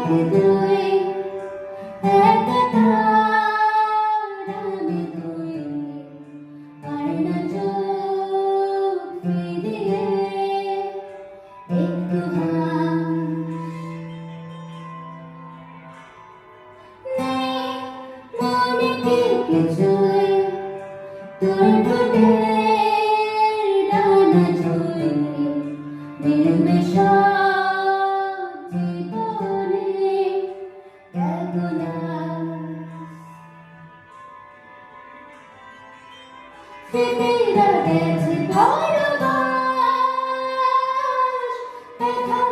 দুই এক তার আমি তুই আর না চোখ ফিরিয়ে একটু নেই মনে কি কিছুই তোর ঠোঁটের ডানা ছুঁয়ে মিলবে সব জীবনে ফিরে গেছে পরবাস ব্যথা